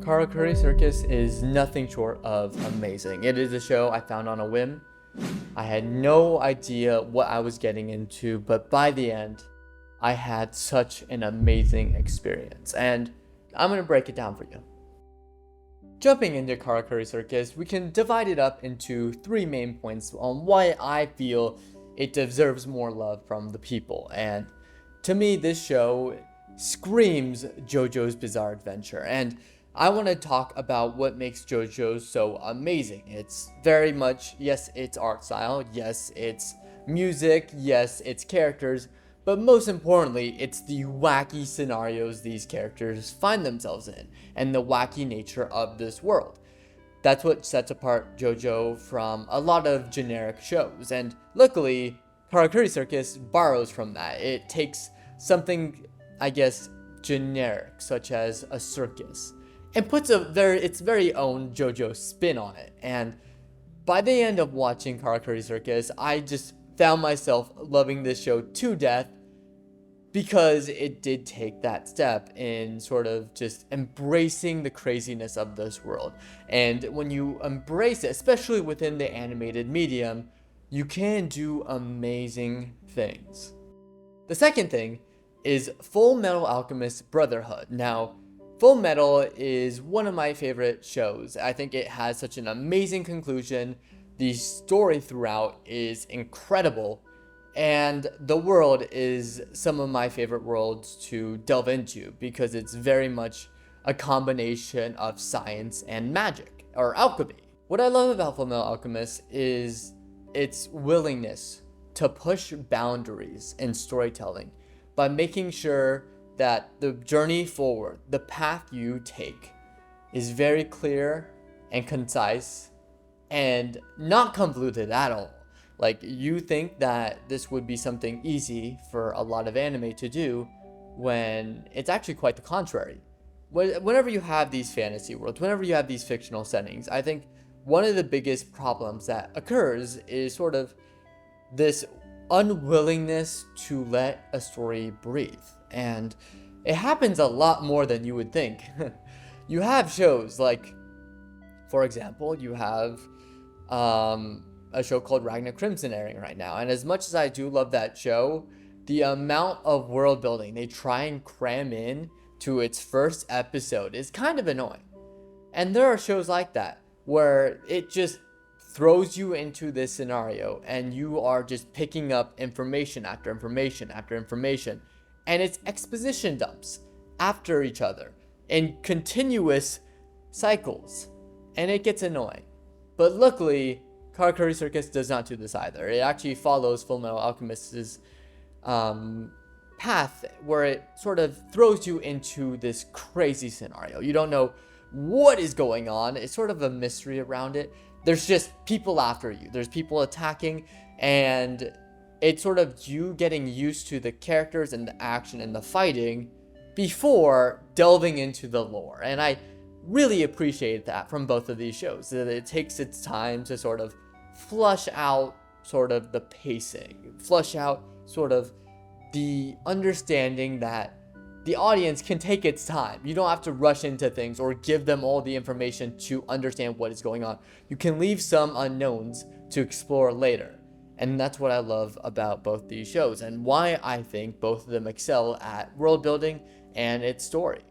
Karakuri Circus is nothing short of amazing. It is a show I found on a whim. I had no idea what I was getting into, but by the end, I had such an amazing experience, and I'm going to break it down for you. Jumping into Karakuri Circus, we can divide it up into three main points on why I feel it deserves more love from the people. And to me, this show screams JOJO's Bizarre Adventure, and I want to talk about what makes JOJO so amazing. It's very much, yes, it's art style, yes, it's music, yes, it's characters, but most importantly, it's the wacky scenarios these characters find themselves in, and the wacky nature of this world. That's what sets apart JOJO from a lot of generic shows, and luckily, Karakuri Circus borrows from that. It takes something, I guess, generic, such as a circus, and puts its very own JOJO spin on it. And by the end of watching Karakuri Circus, I just found myself loving this show to death because it did take that step in sort of just embracing the craziness of this world. And when you embrace it, especially within the animated medium, you can do amazing things. The second thing is Full Metal Alchemist Brotherhood. Now, Full Metal is one of my favorite shows. I think it has such an amazing conclusion. The story throughout is incredible, and the world is some of my favorite worlds to delve into because it's very much a combination of science and magic, or alchemy. What I love about Full Metal Alchemist is its willingness to push boundaries in storytelling by making sure that the journey forward, the path you take, is very clear and concise and not convoluted at all. Like, you think that this would be something easy for a lot of anime to do when it's actually quite the contrary. Whenever you have these fantasy worlds, whenever you have these fictional settings, I think one of the biggest problems that occurs is sort of this unwillingness to let a story breathe. And it happens a lot more than you would think. You have shows like, for example, you have a show called Ragnar Crimson airing right now. And as much as I do love that show, the amount of world building they try and cram in to its first episode is kind of annoying. And there are shows like that where it just throws you into this scenario and you are just picking up information after information after information, and it's exposition dumps after each other in continuous cycles, and it gets annoying. But luckily, Karakuri Circus does not do this either. It actually follows Full Metal Alchemist's path, where it sort of throws you into this crazy scenario. You don't know what is going on. It's sort of a mystery around it. There's just people after you. There's people attacking, and it's sort of you getting used to the characters and the action and the fighting before delving into the lore. And I really appreciate that from both of these shows, that it takes its time to sort of flush out sort of the pacing, flush out sort of the understanding that the audience can take its time. You don't have to rush into things or give them all the information to understand what is going on. You can leave some unknowns to explore later. And that's what I love about both these shows, and why I think both of them excel at world building and its story.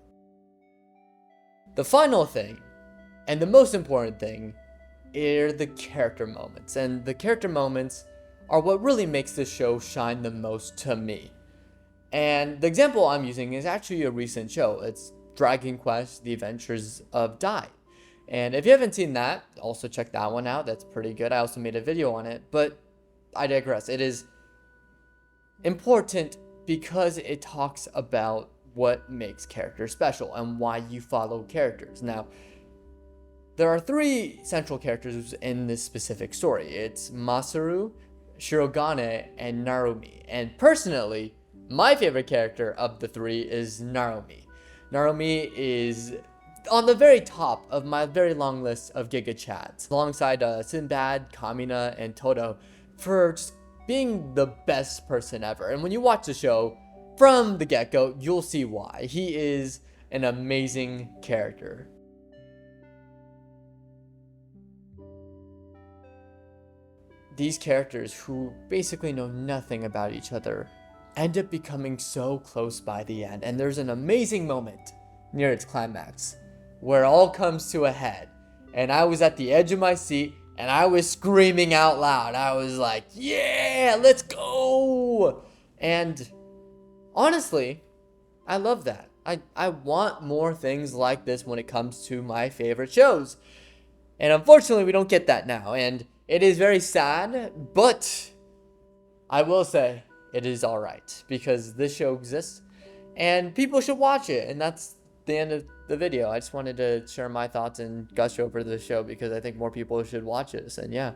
The final thing, and the most important thing, are the character moments. And the character moments are what really makes this show shine the most to me. And the example I'm using is actually a recent show. It's Dragon Quest: The Adventures of Dai. And if you haven't seen that, also check that one out. That's pretty good. I also made a video on it, but I digress. It is important because it talks about what makes characters special and why you follow characters. Now, there are three central characters in this specific story. It's Masaru, Shirogane, and Narumi. And personally, my favorite character of the three is Narumi. Narumi is on the very top of my very long list of Giga Chads, alongside Sinbad, Kamina, and Toto, for just being the best person ever. And when you watch the show from the get-go, you'll see why. He is an amazing character. these characters who basically know nothing about each other end up becoming so close by the end. And there's an amazing moment near its climax where it all comes to a head. And I was at the edge of my seat and I was screaming out loud. I was like, yeah, let's go. And honestly, I love that. I want more things like this when it comes to my favorite shows. And unfortunately, we don't get that now. And it is very sad, but I will say it is alright because this show exists and people should watch it. And that's the end of the video. I just wanted to share my thoughts and gush over the show because I think more people should watch this. And yeah.